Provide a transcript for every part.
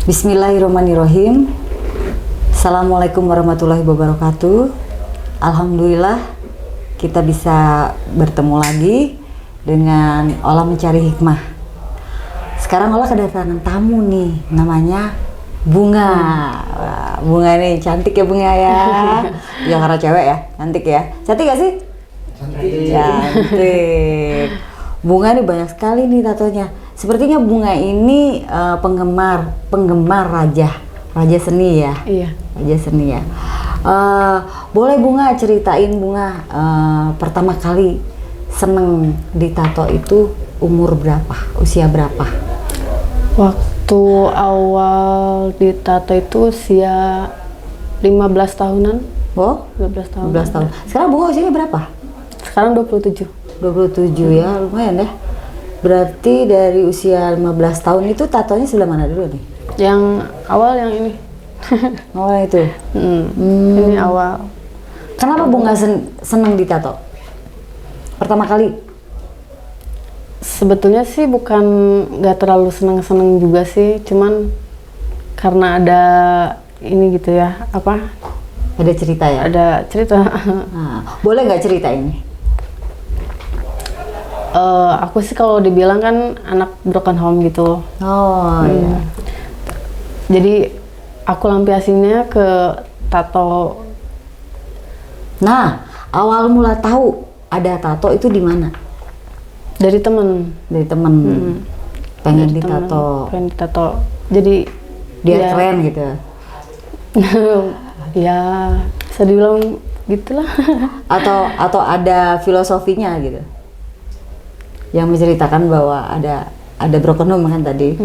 Bismillahirrahmanirrahim. Assalamualaikum warahmatullahi wabarakatuh. Alhamdulillah kita bisa bertemu lagi dengan Olah Mencari Hikmah. Sekarang Olah kedatangan tamu nih, namanya Bunga. Wah, Bunga nih cantik ya Bunga ya. Ya karena cewek ya, cantik ya. Cantik gak sih? Cantik. Bunga nih banyak sekali nih tatonya. Sepertinya Bunga ini penggemar raja seni ya. Iya. Raja seni ya. Boleh Bunga ceritain Bunga pertama kali seneng ditato itu umur berapa? Usia berapa? Waktu awal ditato itu usia 15 tahunan. Oh, 15 tahun. 15 tahun. Sekarang Bunga usianya berapa? Sekarang 27. 27 ya, lumayan ya. Berarti dari usia 15 tahun itu tatonya sebelah mana dulu nih? Yang awal yang ini. Oh itu. Ini awal. Kenapa Bunga seneng ditato? Pertama kali? Sebetulnya sih bukan nggak terlalu seneng-seneng juga sih, cuman karena ada ini gitu ya, apa? Ada cerita ya? Ada cerita. Nah, boleh nggak cerita ini? Aku sih kalau dibilang kan anak broken home gitu. Oh iya. Jadi aku lampiasinnya ke tato. Nah, awal mula tahu ada tato itu di mana? Dari temen. Dari temen. Pengen Dari ditato. temen, pengen ditato. Jadi Biar ya, keren gitu. ya bisa dibilang gitulah. Atau ada filosofinya gitu. Yang menceritakan bahwa ada broken home kan tadi.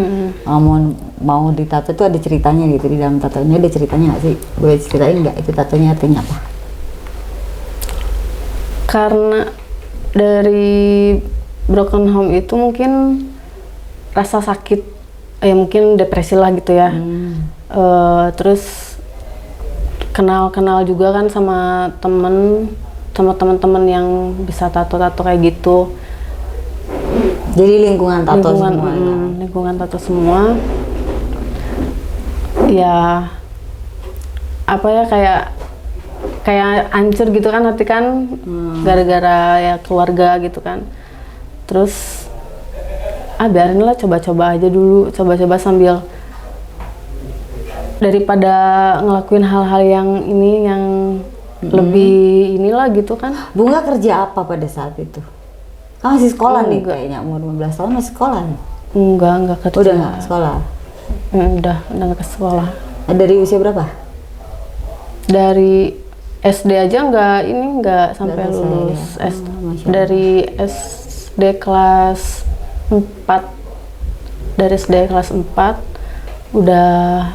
Mau ditato itu ada ceritanya gitu, di dalam tatonya ada ceritanya nggak sih? Boleh ceritain nggak itu tatonya artinya apa? Karena dari broken home itu mungkin rasa sakit, ya mungkin depresi lah gitu ya. Terus kenal juga kan sama teman-teman yang bisa tato kayak gitu. Jadi lingkungan tato semua. Lingkungan tato semua. Ya apa ya, kayak hancur gitu kan hati kan, gara-gara ya keluarga gitu kan. Terus biarin lah, coba-coba aja dulu, coba-coba sambil daripada ngelakuin hal-hal yang ini yang lebih inilah gitu kan. Bunga kerja apa pada saat itu? Kamu masih sekolah nih Enggak. kayaknya, umur 15 tahun masih sekolah nih? Enggak kerja. Udah nggak sekolah? Udah nggak ke sekolah. Dari usia berapa? Dari SD aja nggak sampai selesai lulus. ya? Masya Allah. Dari SD kelas 4. Dari SD kelas 4 udah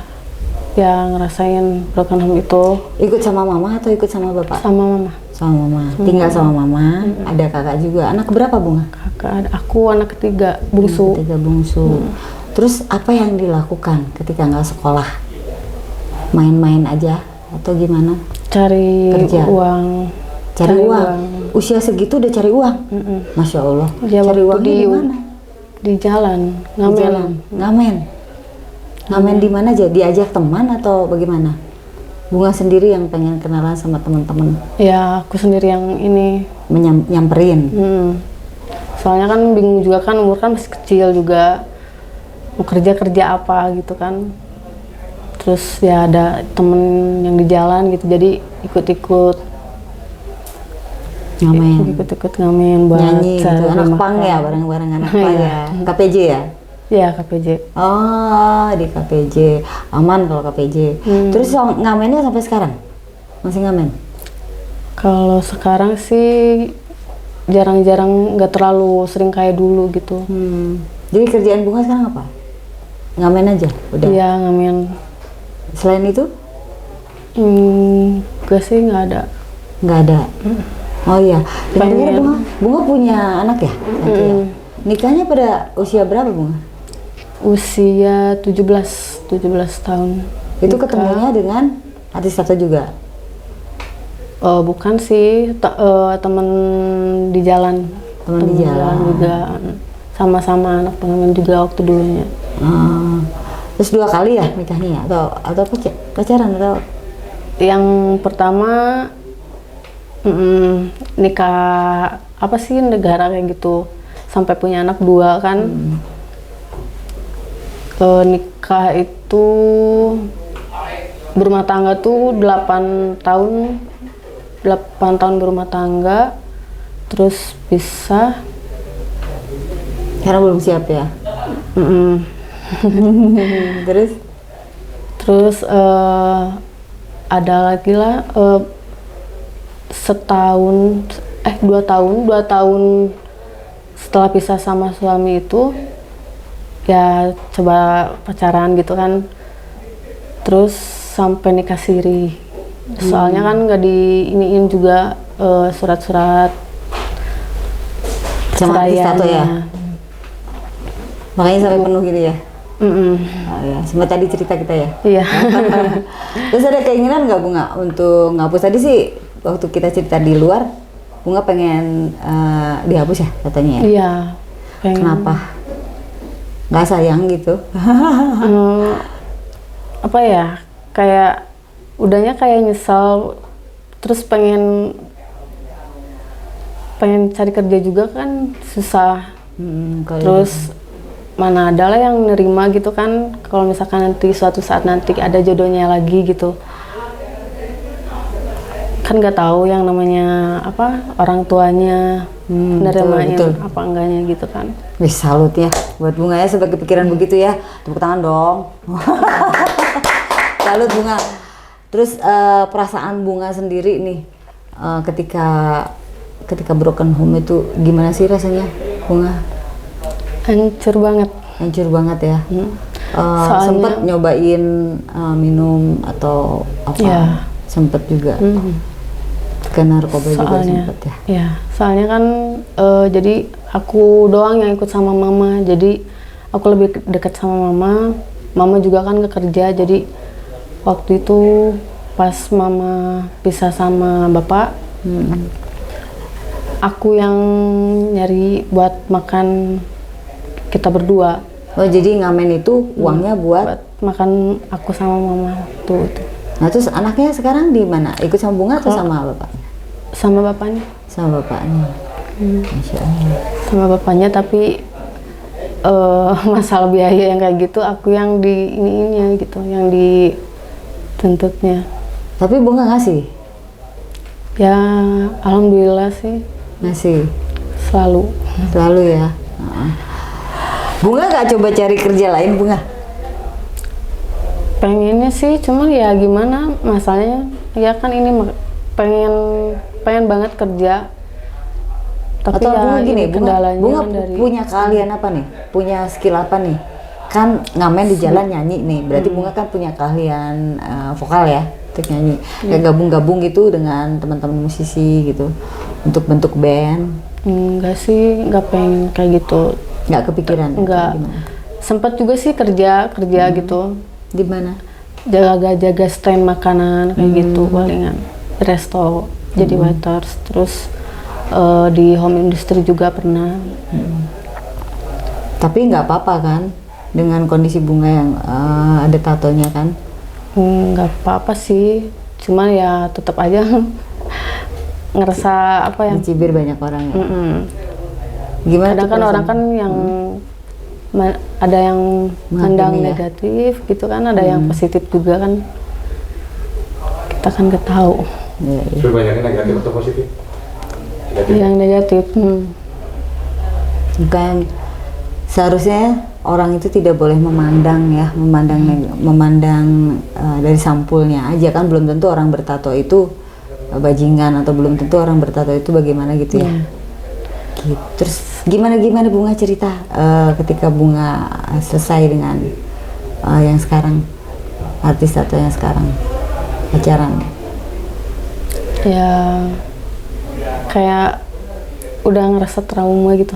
ya ngerasain broken home itu. Ikut sama mama atau ikut sama bapak? Sama mama. Sama mama. Tinggal sama mama. Ada kakak juga. Anak berapa Bunga? Kakak, aku anak ketiga, bungsu. Anak ketiga bungsu. Terus apa yang dilakukan ketika nggak sekolah? Main-main aja atau gimana? Cari Kerja. uang. Cari uang. Usia segitu udah cari uang? Masya Allah. Ya, Cari waktu uangnya di mana? Di jalan, Di ngamen. jalan. Ngamen. Ngamen di mana aja? Diajak teman atau bagaimana? Bunga sendiri yang pengen kenalan sama teman-teman, Ya aku sendiri yang ini. nyamperin. Soalnya kan bingung juga kan, umur kan masih kecil juga, mau kerja apa gitu kan. Terus ya ada temen yang di jalan gitu, jadi ikut-ikut ngamen buat Nyanyi gitu, cari anak pang makan. ya, bareng-bareng anak pang ya. KPJ ya? Ya KPJ. Oh, di KPJ. Aman kalau KPJ. Terus ngamennya sampai sekarang? Masih ngamen? Kalau sekarang sih jarang-jarang, nggak terlalu sering kayak dulu gitu. Jadi kerjaan Bunga sekarang apa? Ngamen aja? Udah? Iya ngamen. Selain itu? Gak sih, nggak ada. Nggak ada? Oh iya. Pengen. Bunga punya anak ya? Satu ya? Nikahnya pada usia berapa Bunga? Usia 17 tahun. Itu ketemunya dengan artis tato juga? Bukan sih, temen di jalan. Teman di jalan juga. Sama-sama anak pengamen juga waktu dulunya. Terus 2 kali ya nikahnya ya? Atau pacaran atau? Yang pertama nikah apa sih negara kayak gitu, sampai punya anak 2 kan. Nikah itu berumah tangga tuh 8 tahun berumah tangga, terus pisah Karena belum siap ya. Terus ada lagi lah setahun 2 tahun setelah pisah sama suami itu ya coba pacaran gitu kan, terus sampai nikah siri. Soalnya kan nggak diiniin juga surat-surat sama artis tato ya. Makanya sampai penuh gitu ya. Oh, ya. Sempat tadi cerita kita ya. Iya. Terus ada keinginan nggak Bunga untuk ngapus? Tadi sih waktu kita cerita di luar, Bunga pengen dihapus ya katanya ya. Iya. Pengen. Kenapa? Nggak sayang gitu? Apa ya? Kayak udahnya kayak nyesel, terus pengen cari kerja juga kan susah. Terus mana ada lah yang nerima gitu kan, kalau misalkan nanti suatu saat nanti ada jodohnya lagi gitu kan, nggak tahu yang namanya apa orang tuanya nerimanya betul. apa enggaknya gitu kan. Wih, salut ya buat Bunga ya sebagai pikiran begitu ya. Tepuk tangan dong. Salut Bunga. Terus perasaan Bunga sendiri nih ketika broken home itu gimana sih rasanya Bunga? Hancur banget ya. Sempet nyobain minum atau apa? Ya. Sempet juga ke narkoba juga sempet ya. Ya, soalnya kan jadi aku doang yang ikut sama mama, jadi aku lebih dekat sama mama juga kan kerja, jadi waktu itu pas mama pisah sama bapak, aku yang nyari buat makan kita berdua. Oh, jadi ngamen itu uangnya buat makan aku sama mama tuh. Nah, terus anaknya sekarang di mana? Ikut sama Bunga atau sama bapaknya? Sama bapaknya. Sama bapaknya. Masya Allah. Sama bapaknya, tapi masalah biaya yang kayak gitu aku yang di ininya gitu, yang dituntutnya. Tapi Bunga ngasih? Ya, alhamdulillah sih. Ngasih? Selalu ya? Bunga nggak coba cari kerja lain, Bunga? Pengennya sih, cuma ya gimana masalahnya, ya kan ini pengen banget kerja. Tapi atau ya Bunga gini, kendalanya Bunga dari punya keahlian apa nih? Punya skill apa nih? Kan ngamen di jalan nyanyi nih, berarti Bunga kan punya keahlian vokal ya, untuk nyanyi. Kayak gabung-gabung gitu dengan teman-teman musisi gitu, untuk bentuk band. Enggak sih, nggak pengen kayak gitu. Nggak kepikiran? Enggak. Sempat juga sih kerja gitu. Di mana? Jaga stand makanan kayak gitu, palingan resto, jadi waiters, terus di home industry juga pernah. Tapi nggak apa-apa kan dengan kondisi Bunga yang ada tatonya kan? Nggak apa-apa sih, cuma ya tetap aja ngerasa apa ya? Dicibir banyak orang ya. Gimana? Kadang kan orang kan yang ada yang mandang negatif gitu kan, ada yang positif juga kan. Kita kan nggak tahu. Sudah banyaknya negatif atau positif? Yang negatif. Bukan, seharusnya orang itu tidak boleh memandang dari sampulnya aja kan. Belum tentu orang bertato itu bajingan, atau belum tentu orang bertato itu bagaimana gitu ya. Gitu. Terus gimana Bunga cerita ketika Bunga selesai dengan yang sekarang, artis tato yang sekarang, pacaran? Ya kayak udah ngerasa trauma gitu.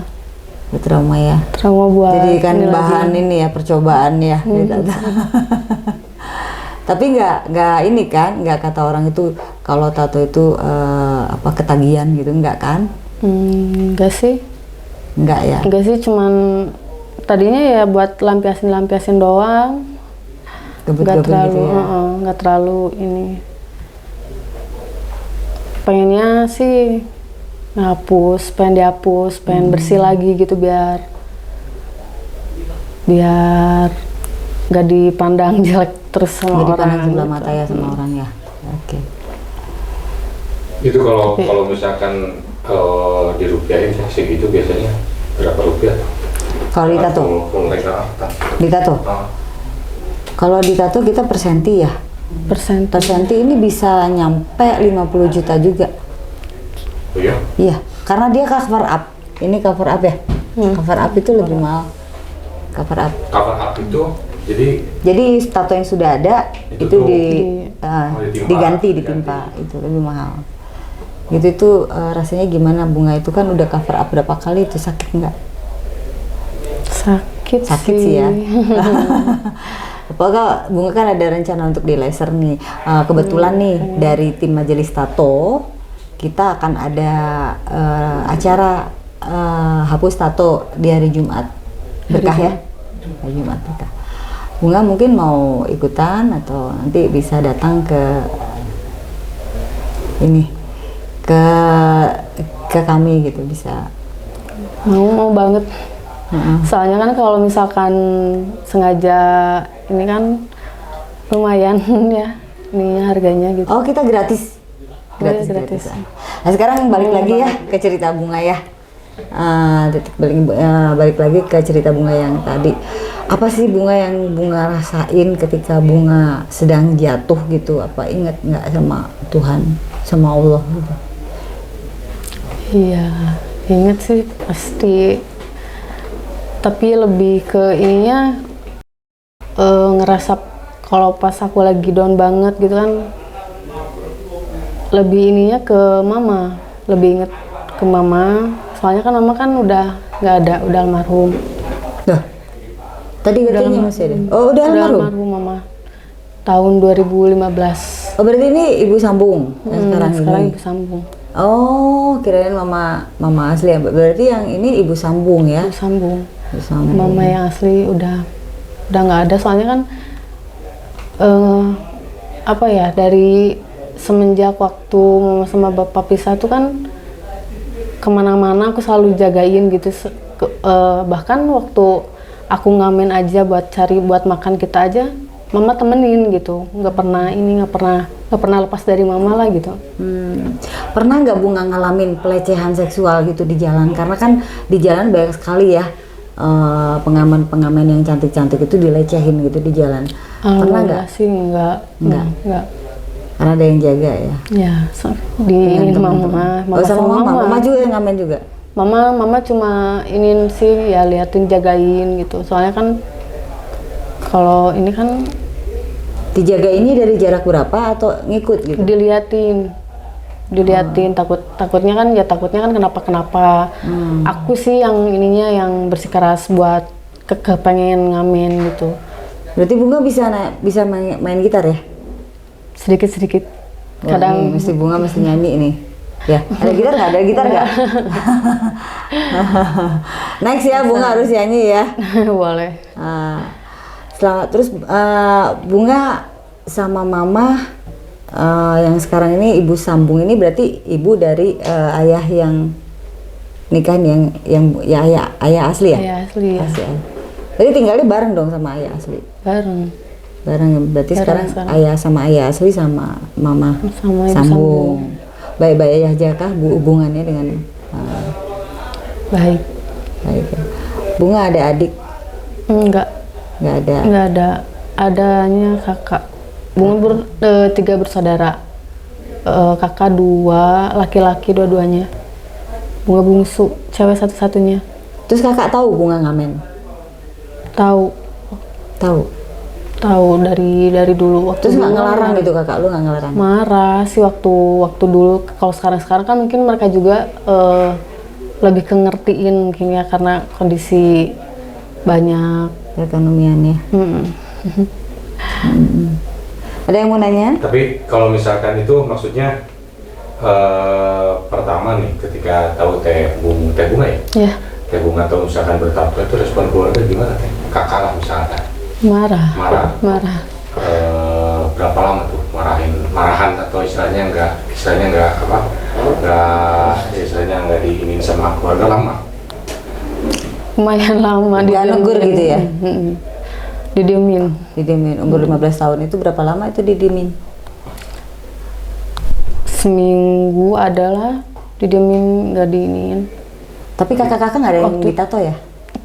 Trauma ya. Trauma buat. Jadi kan bahan ini ya, percobaan ya. Tapi nggak ini kan, nggak kata orang itu kalau tato itu ketagihan gitu, nggak kan? Enggak sih. Enggak ya? Enggak sih, cuman tadinya ya buat lampiasin doang. Gebet-gebet terlalu gitu ya. nggak terlalu ini. Pengennya sih ngapus, pengen dihapus, pengen bersih lagi gitu biar nggak dipandang jelek terus sama Jadi orang. pandang sebelah gitu. mata ya sama orang ya. Oke. Itu kalau misalkan dirupiahin seksi itu biasanya berapa rupiah? Kalau ditato, Full legal apa? ditato. Ah, Kalau ditato kita per senti ya. Persen. Per senti ini bisa nyampe 50 juta juga. oh iya? Iya, karena dia cover up. Ini cover up ya. Cover up itu lebih mahal. Cover up. Cover up itu Jadi tato yang sudah ada Itu itu tuh ditimpa. diganti ditimpa itu lebih mahal. Gitu itu rasanya gimana? Bunga itu kan udah cover up berapa kali, itu sakit nggak? Sakit Sih ya. Apakah Bunga kan ada rencana untuk di laser nih. Kebetulan nih dari tim Majelis Tato kita akan ada acara hapus tato di hari Jumat berkah ya. Hari Jumat berkah. Bunga mungkin mau ikutan atau nanti bisa datang ke ini ke kami gitu bisa. mau banget. Soalnya kan kalau misalkan sengaja ini kan lumayan ya ini harganya gitu. Oh, kita gratis. Iya, gratis. Nah, sekarang balik lagi ya ke cerita Bunga ya. Balik lagi ke cerita Bunga yang tadi. Apa sih Bunga yang Bunga rasain ketika Bunga sedang jatuh gitu? Apa ingat nggak sama Tuhan, sama Allah gitu? Iya, inget sih pasti. Tapi lebih ke ininya ngerasa kalau pas aku lagi down banget gitu kan, lebih ininya ke mama, lebih inget ke mama. Soalnya kan mama kan udah nggak ada, udah almarhum. Nah, tadi katanya masih ada. Oh, udah Udah almarhum. almarhum mama. Tahun 2015. Oh, berarti ini ibu sambung yang sekarang ini. Ibu sambung. Oh, kirain mama asli ya. Berarti yang ini ibu sambung ya. Ibu sambung. Ibu sambung. Mama yang asli udah nggak ada, soalnya kan apa ya, dari semenjak waktu mama sama bapak pisah tuh kan kemana-mana aku selalu jagain gitu. Bahkan waktu aku ngamen aja buat makan kita aja, mama temenin gitu. Nggak pernah lepas dari mama lah gitu. Pernah nggak Bunga ngalamin pelecehan seksual gitu di jalan? Karena kan di jalan banyak sekali ya pengamen-pengamen yang cantik-cantik itu dilecehin gitu di jalan. Pernah nggak? Sih enggak. Karena ada yang jaga ya. Ya, di mama Oh, sama mama juga yang ngamen juga. Mama cuma ingin sih ya liatin, jagain gitu. Soalnya kan kalau ini kan Dijaga ini dari jarak berapa atau ngikut gitu? diliatin takutnya kan kenapa. Aku sih yang ininya yang bersikeras buat kepengen ngamen gitu. Berarti Bunga bisa main gitar ya? Sedikit Wah, kadang ini mesti Bunga mesti nyanyi nih. Ya, ada gitar nggak? Ada gitar nggak? Next ya, Bunga harus nyanyi ya. boleh. Terus Bunga sama Mama yang sekarang ini ibu sambung ini berarti ibu dari ayah yang nikah yang ayah asli ya? Ayah asli ya. Jadi tinggalnya bareng dong sama ayah asli. Bareng Berarti sekarang ayah sama ayah asli sama Mama sama ibu sambung. Baik-baik aja kah hubungannya dengan baik. Baik ya. Bunga ada adik? Nggak ada. Adanya kakak. Bunga 3 bersaudara. Kakak 2, laki-laki dua-duanya. Bunga bungsu, cewek satu-satunya. Terus kakak tahu Bunga ngamen? Tahu dari dulu. Waktu Terus nggak dulu ngelarang gitu kakak lu, nggak ngelarang? marah sih waktu dulu. Kalau sekarang kan mungkin mereka juga lebih ke ngertiin mungkin ya, karena kondisi banyak Perekonomiannya. Ada yang mau nanya? Tapi kalau misalkan itu maksudnya pertama nih ketika tahu teh bunga ya? ya. Teh bunga atau misalkan bertato itu respon keluarga gimana teh? Kakak lah misalkan. Marah. berapa lama tuh marahan atau istilahnya nggak diinin sama keluarga lama? Lumayan lama Nggak negur gitu ya? Didiemin. Umur 15 tahun itu berapa lama itu didiemin? Seminggu adalah didiemin, nggak diinin. Tapi kakak-kakak nggak ada yang ditato ya?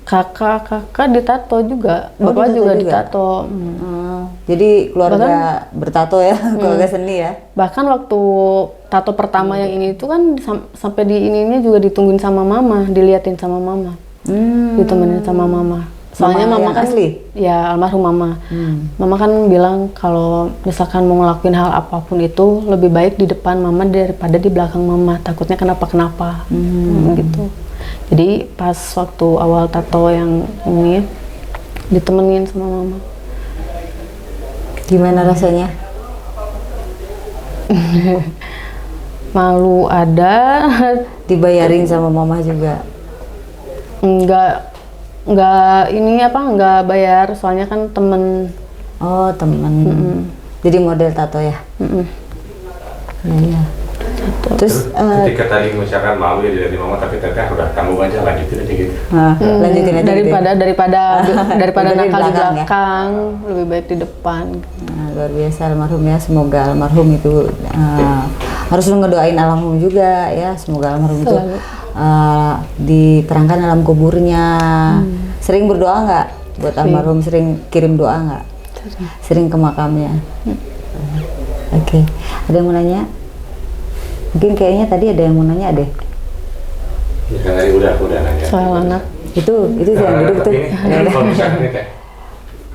Kakak ditato juga, Oh, bapak ditato juga juga? ditato. Jadi keluarga bertato ya, keluarga seni ya? Bahkan waktu tato pertama yang ini itu kan sampai di ininya juga ditungguin sama mama, diliatin sama mama, ditemenin sama mama. Soalnya Mama mama yang kan asli? ya almarhum mama. Mama kan bilang kalau misalkan mau ngelakuin hal apapun itu lebih baik di depan mama daripada di belakang mama. Takutnya kenapa-kenapa gitu. Jadi pas waktu awal tato yang ini ditemenin sama mama. Gimana rasanya? Malu ada, Dibayarin sama mama juga? nggak bayar, soalnya kan temen. Oh, temen. Jadi model tato ya? Iya. Terus Ketika tadi misalkan malu ya dari mama, tapi teteh udah tanggung aja, lanjutin aja gitu. lanjutin aja gitu ya? daripada Dari nakal di belakang ya? belakang, lebih baik di depan. Nah, luar biasa almarhum ya, semoga almarhum itu harus ngedoain almarhum juga ya, semoga almarhum itu Selalu. diterangkan alam kuburnya. Sering berdoa nggak buat almarhum? Sering kirim doa nggak? Sering ke makamnya. Oke. Ada yang mau nanya? Mungkin kayaknya tadi ada yang mau nanya deh. Ya, tadi udah nanya. Soal anak. Itu yang duduk tuh. Tapi ini kalau misalkan ini kayak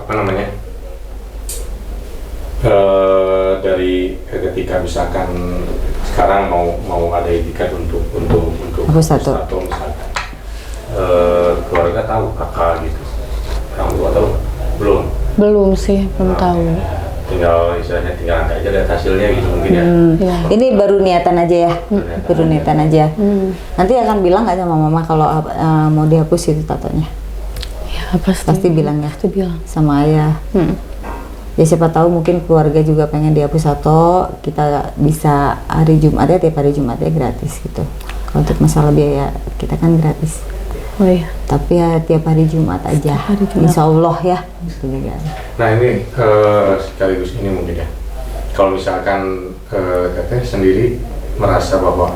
apa namanya? Dari ketika misalkan sekarang mau ada etikat untuk Hapus tato. misalkan, keluarga tahu, kakak gitu, orang tua tahu belum? Belum sih, belum tahu. Tinggal nanti aja lihat hasilnya gitu mungkin ya. Ya. Ini baru niatan aja ya, baru niatan aja. Nanti akan bilang nggak sama mama kalau mau dihapus itu tatonya? Ya Pasti bilang ya, Pasti bilang. sama ayah. Ya siapa tahu mungkin keluarga juga pengen dihapus tato, kita bisa hari Jumat ya, tiap hari Jumat ya gratis gitu. Kalau untuk masalah biaya kita kan gratis. Oh iya. Tapi ya tiap hari Jumat aja, hari Jumat. Insya Allah ya. Gitu juga. Nah ini sekaligus ini mungkin ya, kalau misalkan teteh sendiri merasa bahwa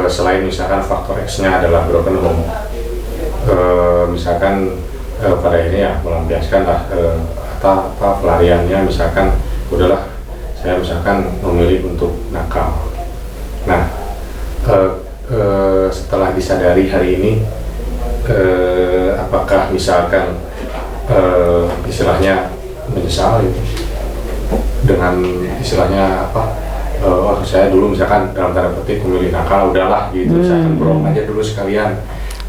selain misalkan faktor X-nya adalah broken home, misalkan pada ini ya melampiaskan lah apa pelariannya, misalkan udahlah saya misalkan memilih untuk nakal. Nah setelah disadari hari ini, apakah misalkan istilahnya menyesal gitu, dengan istilahnya apa, saya dulu misalkan dalam tanda petik memilih nakal, udahlah gitu, misalkan bohong aja dulu sekalian.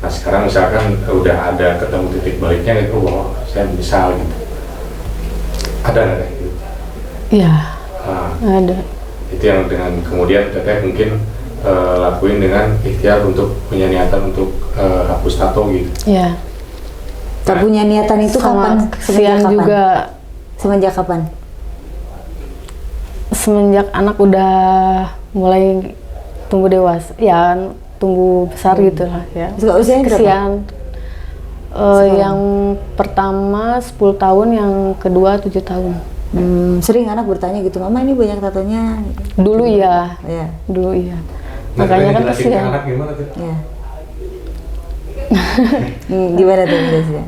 Nah sekarang misalkan udah ada ketemu titik baliknya gitu, bahwa saya menyesal gitu, ada nggak kayak gitu? Iya, Nah, ada. itu yang dengan kemudian teteh mungkin lakuin dengan ikhtiar untuk punya niatan untuk hapus tato gitu. Iya. Tak punya niatan itu kapan? Sama kesian juga. Semenjak kapan? Semenjak anak udah mulai tumbuh dewasa, ya tumbuh besar gitu lah ya. Usianya berapa? Kesian. Yang pertama 10 tahun, yang kedua 7 tahun. Sering anak bertanya gitu, mama ini banyak tatonya. Dulu iya, Ya, dulu iya. Nah, Makanya kan jelasin ke kesian. anak gimana tuh? ya. Gimana tuh biasanya?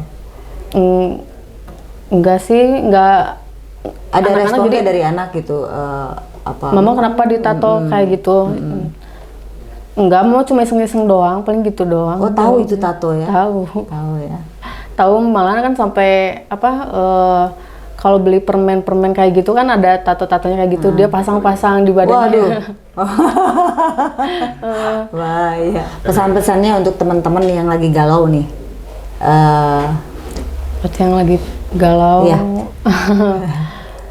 Enggak sih, enggak. Ada Anak-anak responnya jadi- dari anak gitu, apa? Mama kenapa ditato kayak gitu? Enggak, mau cuma iseng-iseng doang, paling gitu doang. Oh tahu itu tato ya? Tahu. Tahu ya. Tahu, malah kan sampai apa? Kalau beli permen-permen kayak gitu kan ada tato-tatonya kayak gitu, dia pasang-pasang di badannya. Waduh. Wah iya. Pesan-pesannya untuk teman-teman yang lagi galau nih. Buat yang lagi galau, Iya.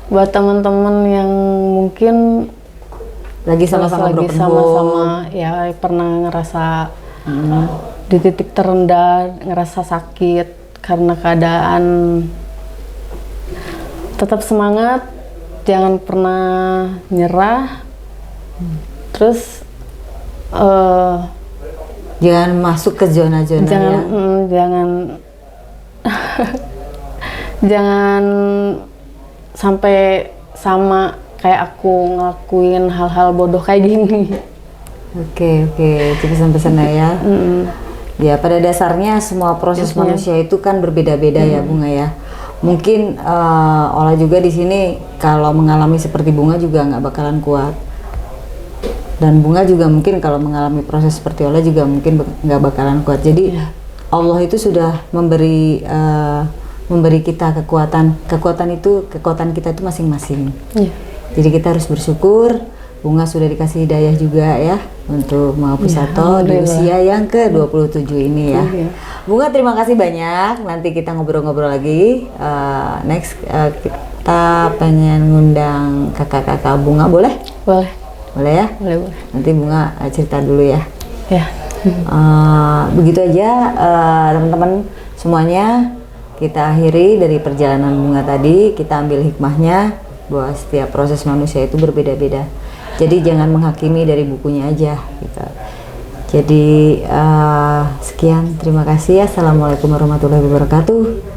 buat teman-teman yang mungkin Lagi sama-sama lagi broken sama-sama home. ya pernah ngerasa di titik terendah, ngerasa sakit karena keadaan, tetap semangat, jangan pernah nyerah. Terus Jangan masuk ke zona-zona jangan yang jangan jangan sampai sama kayak aku ngelakuin hal-hal bodoh kayak gini. Oke, itu pesan-pesannya ya. Ya, pada dasarnya semua proses manusia itu kan berbeda-beda ya Bunga ya. Mungkin Ola juga di sini kalau mengalami seperti Bunga juga nggak bakalan kuat. Dan Bunga juga mungkin kalau mengalami proses seperti Ola juga mungkin nggak bakalan kuat. Jadi Allah itu sudah memberi kita kekuatan. Kekuatan kita itu masing-masing. Jadi kita harus bersyukur. Bunga sudah dikasih hidayah juga ya untuk mau Pusato di usia yang ke-27 ini ya. Bunga terima kasih banyak. Nanti kita ngobrol-ngobrol lagi. Next kita pengen ngundang kakak-kakak Bunga, boleh? Boleh. Boleh ya? Boleh. Nanti Bunga cerita dulu ya. Ya. Begitu aja teman-teman semuanya, kita akhiri dari perjalanan Bunga tadi. Kita ambil hikmahnya bahwa setiap proses manusia itu berbeda-beda. Jadi jangan menghakimi dari bukunya aja gitu. Jadi sekian, terima kasih. Assalamualaikum warahmatullahi wabarakatuh.